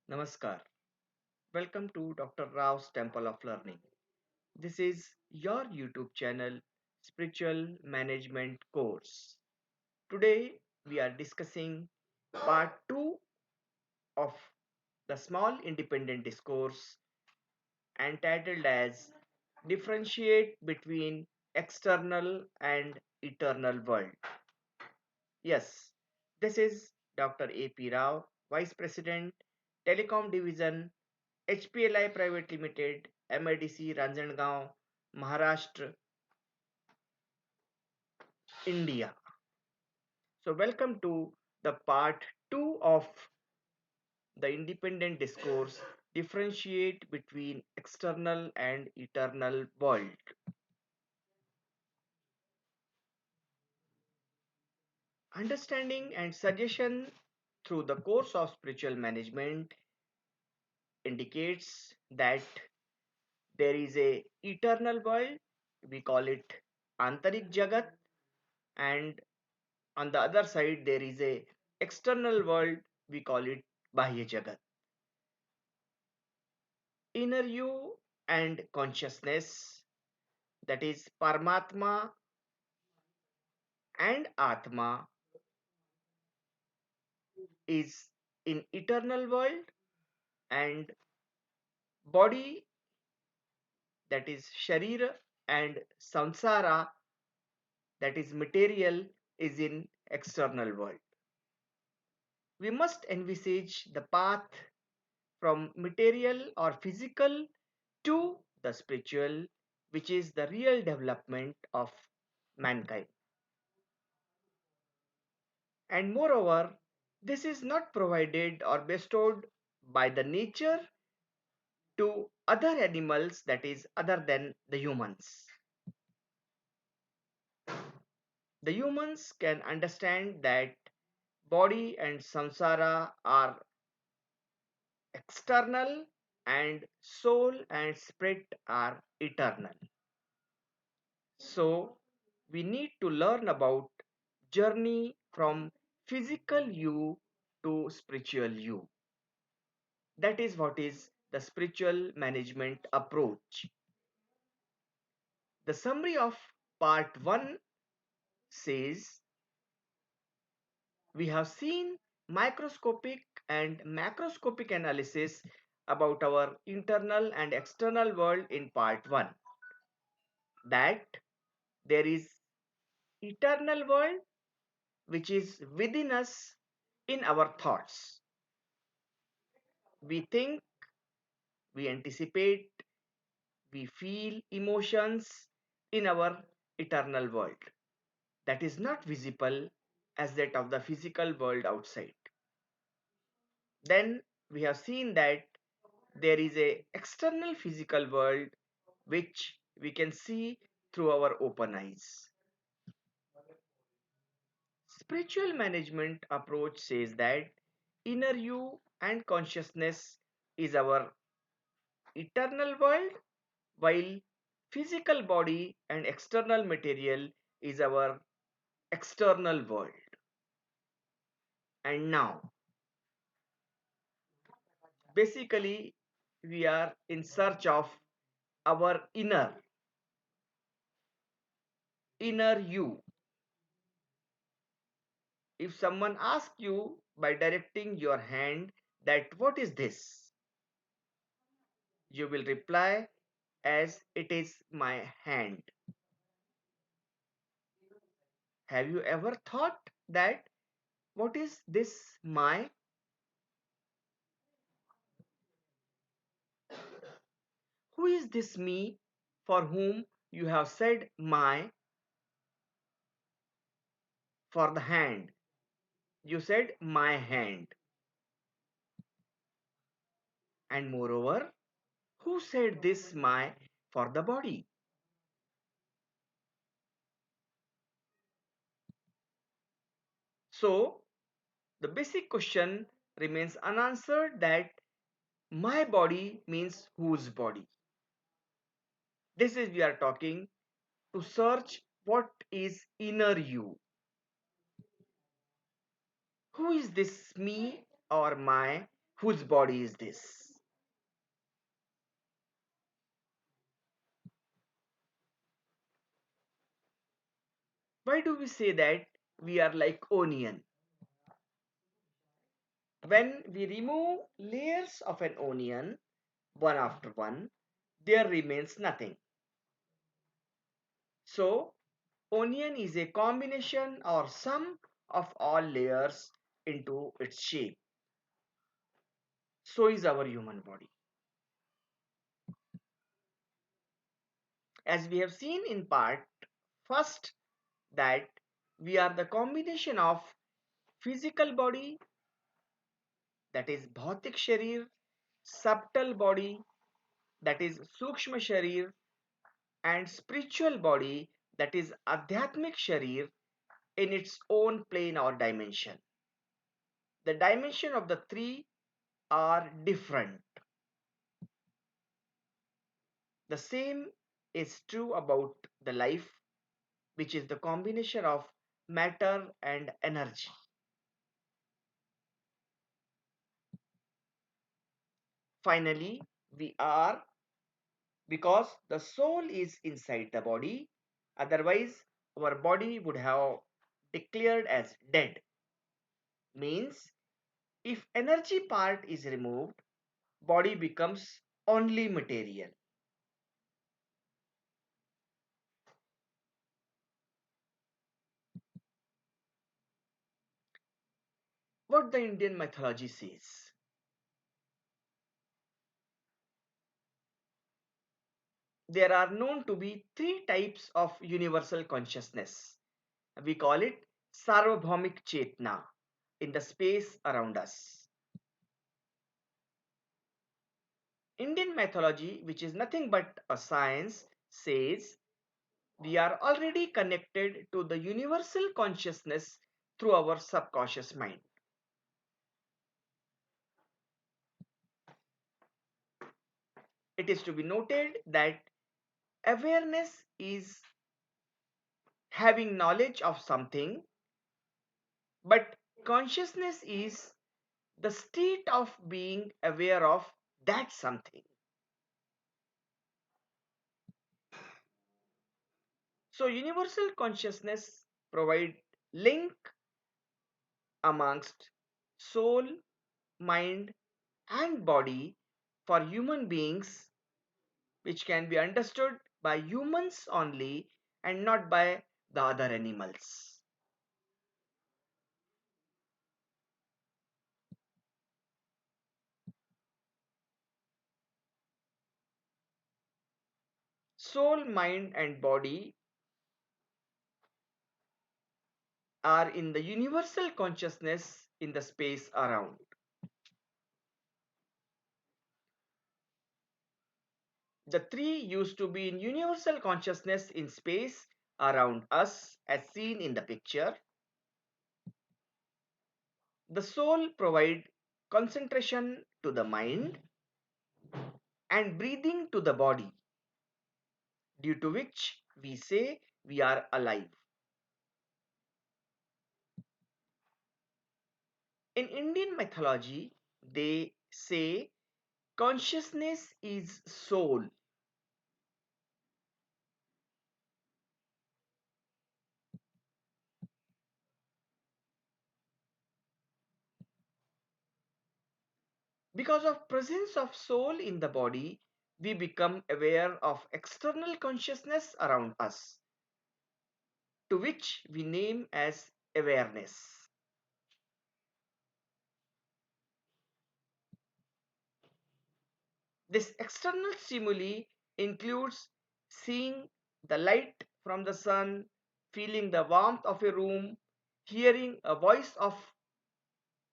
Namaskar. Welcome to Dr. Rao's Temple of Learning. This is your YouTube channel, Spiritual Management Course. Today we are discussing part 2 of the small independent discourse entitled as Differentiate between external and eternal world. Yes, this is Dr. A.P. Rao, Vice President, Telecom Division, HPLI Private Limited, MIDC, Ranjangaon, Maharashtra, India. So, welcome to the part 2 of the independent discourse differentiate between external and eternal world. Understanding and suggestion through the course of spiritual management indicates that there is a eternal world, we call it Antarik Jagat, and on the other side there is a external world, we call it Bahya Jagat. Inner you and consciousness, that is Paramatma and Atma, is in eternal world, and body, that is Sharira, and Samsara, that is material, is in external world. We must envisage the path from material or physical to the spiritual, which is the real development of mankind. And moreover, this is not provided or bestowed by the nature to other animals, that is other than the humans. The humans can understand that body and samsara are external and soul and spirit are eternal. So we need to learn about journey from physical you to spiritual you. That is what is the spiritual management approach. The summary of part 1 says we have seen microscopic and macroscopic analysis about our internal and external world in part 1, that there is eternal world which is within us in our thoughts. We think, we anticipate, we feel emotions in our eternal world that is not visible as that of the physical world outside. Then we have seen that there is a external physical world which we can see through our open eyes. Spiritual management approach says that inner you and consciousness is our eternal world, while physical body and external material is our external world. And now, basically, we are in search of our inner you. If someone asks you by directing your hand that what is this, you will reply as it is my hand. Have you ever thought that what is this my? Who is this me for whom you have said my? For the hand, you said my hand. And moreover, who said this my for the body? So the basic question remains unanswered, that my body means whose body? This is we are talking to search what is inner you. Who is this me or my Whose body is this? Why do we say that we are like onion? When we remove layers of an onion one after one, there remains nothing. So, onion is a combination or sum of all layers into its shape. So is our human body. As we have seen in part first, that we are the combination of physical body, that is bhautik sharir, subtle body, that is sukshma sharir, and spiritual body, that is adhyatmic sharir, in its own plane or dimension. The dimension of the three are different. The same is true about the life, which is the combination of matter and energy. Finally, we are, because the soul is inside the body, otherwise our body would have declared as dead. Means if energy part is removed, body becomes only material. What the Indian mythology says, there are known to be three types of universal consciousness. We call it Sarvabhaumik Chetna in the space around us. Indian mythology, which is nothing but a science, says we are already connected to the universal consciousness through our subconscious mind. It is to be noted that awareness is having knowledge of something, but consciousness is the state of being aware of that something. So universal consciousness provide link amongst soul, mind and body for human beings, which can be understood by humans only and not by the other animals. Soul, mind and body are in the universal consciousness in the space around. The three used to be in universal consciousness in space around us as seen in the picture. The soul provide concentration to the mind and breathing to the body, due to which we say we are alive. In Indian mythology, they say consciousness is soul. Because of presence of soul in the body, we become aware of external consciousness around us, to which we name as awareness. This external stimuli includes seeing the light from the sun, feeling the warmth of a room, hearing a voice of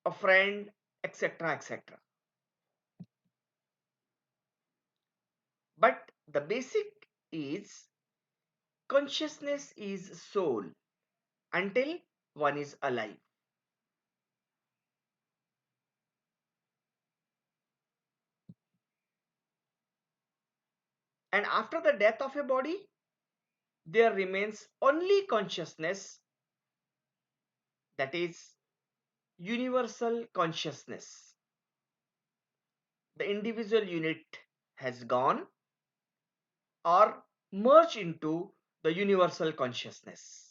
a friend, etc. etc. But the basic is consciousness is soul until one is alive. And after the death of a body, there remains only consciousness, that is universal consciousness. the individual unit has gone or merged into the universal consciousness.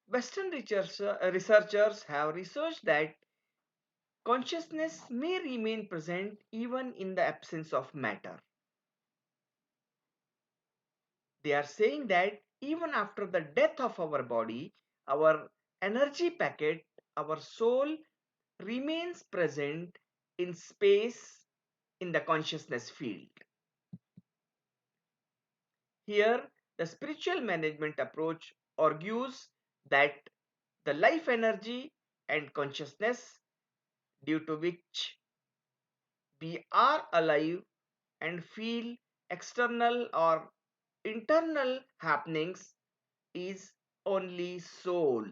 Western researchers have researched that consciousness may remain present even in the absence of matter. They are saying that even after the death of our body, our energy packet, our soul remains present in space in the consciousness field. Here, the spiritual management approach argues that the life energy and consciousness due to which we are alive and feel external or internal happenings is only soul.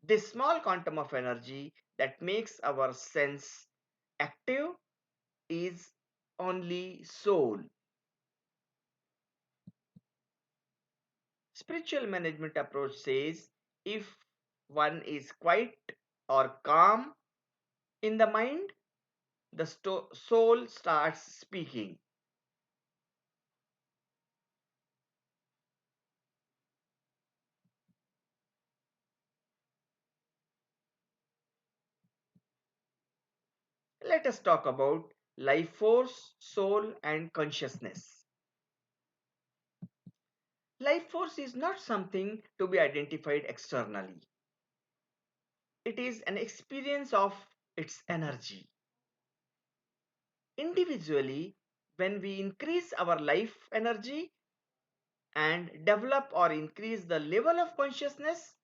This small quantum of energy that makes our sense active is only soul. Spiritual management approach says if one is quiet or calm in the mind, the soul starts speaking. Let us talk about life force, soul, and consciousness. Life force is not something to be identified externally. It is an experience of its energy. Individually, when we increase our life energy and develop or increase the level of consciousness,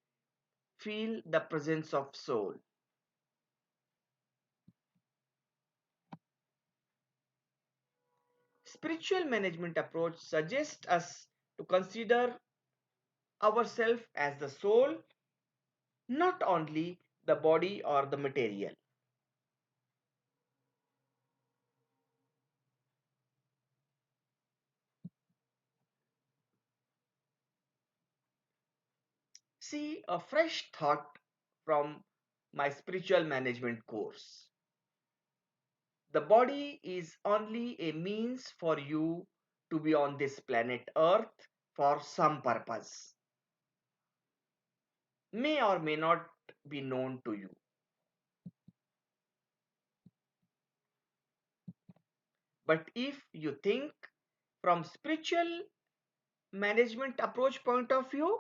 feel the presence of soul. Spiritual management approach suggests us to consider ourselves as the soul, not only the body or the material. See a fresh thought from my spiritual management course. The body is only a means for you to be on this planet Earth for some purpose. May or may not be known to you. But if you think from spiritual management approach point of view,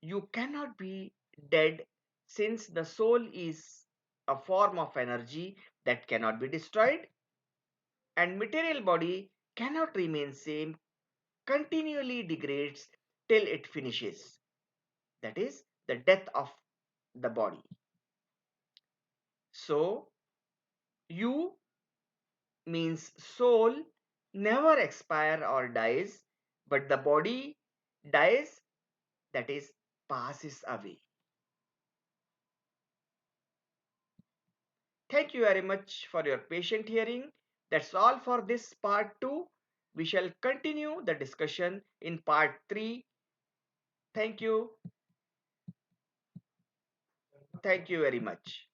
you cannot be dead since the soul is a form of energy that cannot be destroyed and material body cannot remain same, continually degrades till it finishes. That is the death of the body. So you means soul never expire or dies, but the body dies, that is passes away. Thank you very much for your patient hearing. That's all for this part 2. We shall continue the discussion in part 3. Thank you. Thank you very much.